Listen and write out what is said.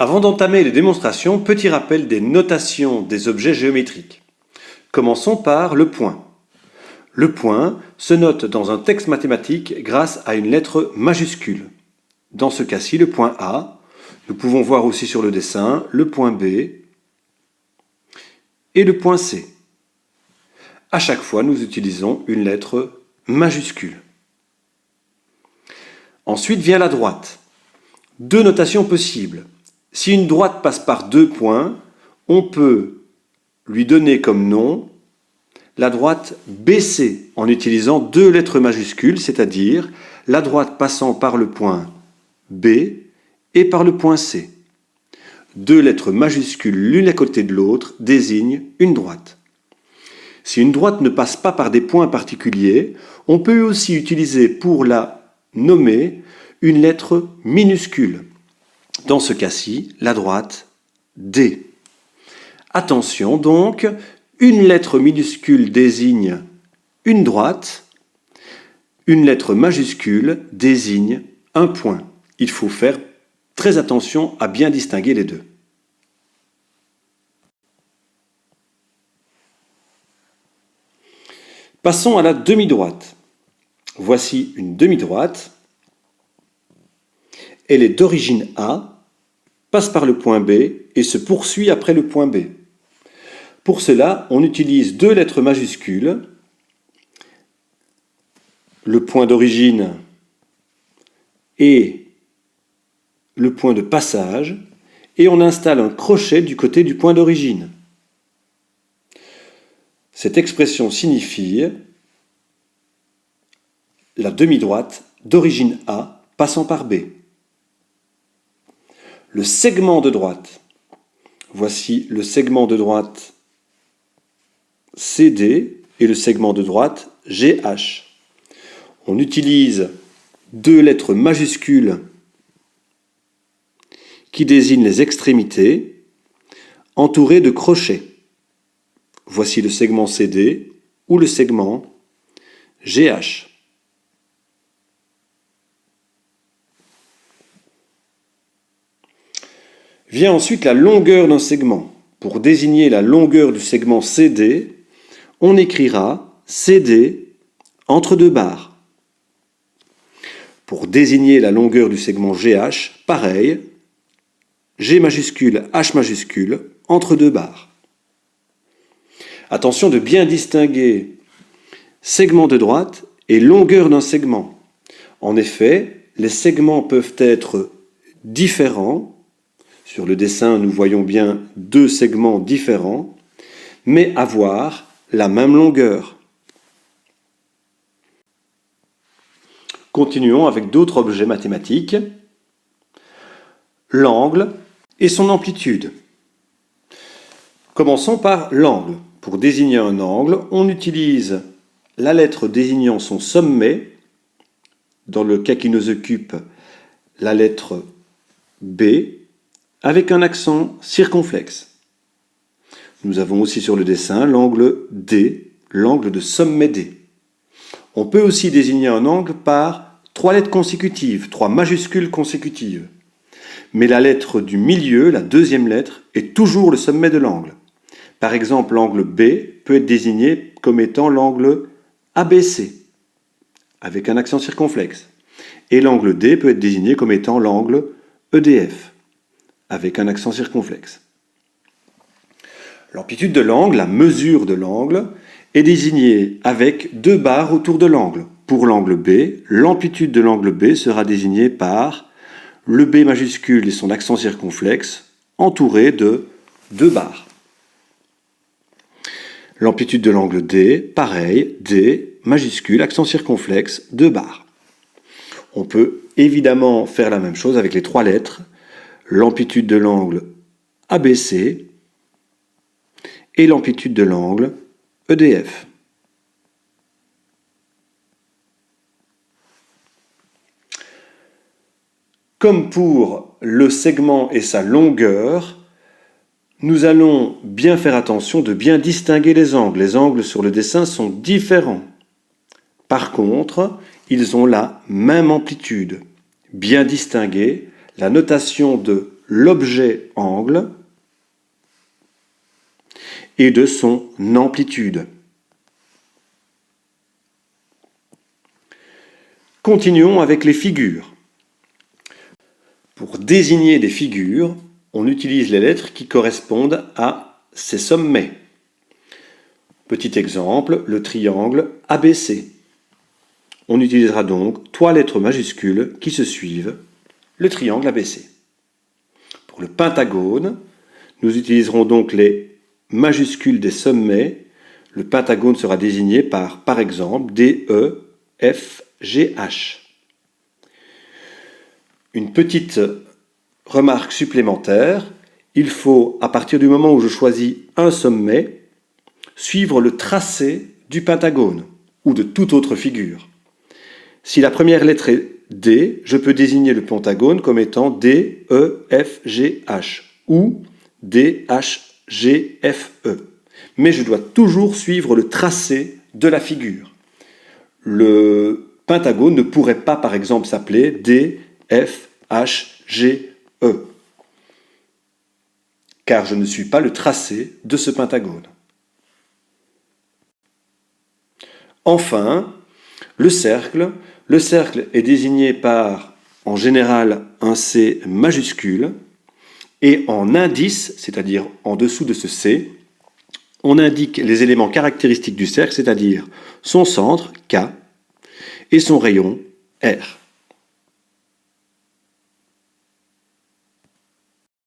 Avant d'entamer les démonstrations, petit rappel des notations des objets géométriques. Commençons par le point. Le point se note dans un texte mathématique grâce à une lettre majuscule. Dans ce cas-ci, le point A. Nous pouvons voir aussi sur le dessin le point B et le point C. À chaque fois, nous utilisons une lettre majuscule. Ensuite vient la droite. Deux notations possibles. Si une droite passe par deux points, on peut lui donner comme nom la droite BC en utilisant deux lettres majuscules, c'est-à-dire la droite passant par le point B et par le point C. Deux lettres majuscules l'une à côté de l'autre désignent une droite. Si une droite ne passe pas par des points particuliers, on peut aussi utiliser pour la nommer une lettre minuscule. Dans ce cas-ci, la droite D. Attention donc, une lettre minuscule désigne une droite, une lettre majuscule désigne un point. Il faut faire très attention à bien distinguer les deux. Passons à la demi-droite. Voici une demi-droite. Elle est d'origine A, passe par le point B et se poursuit après le point B. Pour cela, on utilise deux lettres majuscules, le point d'origine et le point de passage, et on installe un crochet du côté du point d'origine. Cette expression signifie la demi-droite d'origine A passant par B. Le segment de droite. Voici le segment de droite CD et le segment de droite GH. On utilise deux lettres majuscules qui désignent les extrémités entourées de crochets. Voici le segment CD ou le segment GH. Vient ensuite la longueur d'un segment. Pour désigner la longueur du segment CD, on écrira CD entre deux barres. Pour désigner la longueur du segment GH, pareil, G majuscule, H majuscule, entre deux barres. Attention de bien distinguer segment de droite et longueur d'un segment. En effet, les segments peuvent être différents. Sur le dessin, nous voyons bien deux segments différents, mais avoir la même longueur. Continuons avec d'autres objets mathématiques. L'angle et son amplitude. Commençons par l'angle. Pour désigner un angle, on utilise la lettre désignant son sommet, dans le cas qui nous occupe, la lettre B, avec un accent circonflexe. Nous avons aussi sur le dessin l'angle D, l'angle de sommet D. On peut aussi désigner un angle par trois lettres consécutives, trois majuscules consécutives. Mais la lettre du milieu, la deuxième lettre, est toujours le sommet de l'angle. Par exemple, l'angle B peut être désigné comme étant l'angle ABC, avec un accent circonflexe. Et l'angle D peut être désigné comme étant l'angle EDF, avec un accent circonflexe. L'amplitude de l'angle, la mesure de l'angle, est désignée avec deux barres autour de l'angle. Pour l'angle B, l'amplitude de l'angle B sera désignée par le B majuscule et son accent circonflexe, entouré de deux barres. L'amplitude de l'angle D, pareil, D majuscule, accent circonflexe, deux barres. On peut évidemment faire la même chose avec les trois lettres. L'amplitude de l'angle ABC et l'amplitude de l'angle EDF. Comme pour le segment et sa longueur, nous allons bien faire attention de bien distinguer les angles. Les angles sur le dessin sont différents. Par contre, ils ont la même amplitude. Bien distinguer, la notation de l'objet angle et de son amplitude. Continuons avec les figures. Pour désigner des figures, on utilise les lettres qui correspondent à ces sommets. Petit exemple, le triangle ABC. On utilisera donc 3 lettres majuscules qui se suivent, le triangle ABC. Pour le pentagone, nous utiliserons donc les majuscules des sommets. Le pentagone sera désigné par exemple, DE, F, G, H. Une petite remarque supplémentaire, il faut, à partir du moment où je choisis un sommet, suivre le tracé du pentagone ou de toute autre figure. Si la première lettre est D, je peux désigner le pentagone comme étant D, E, F, G, H ou D, H, G, F, E. Mais je dois toujours suivre le tracé de la figure. Le pentagone ne pourrait pas, par exemple, s'appeler D, F, H, G, E, car je ne suis pas le tracé de ce pentagone. Enfin, le cercle est désigné par, en général, un C majuscule, et en indice, c'est-à-dire en dessous de ce C, on indique les éléments caractéristiques du cercle, c'est-à-dire son centre, K, et son rayon, R.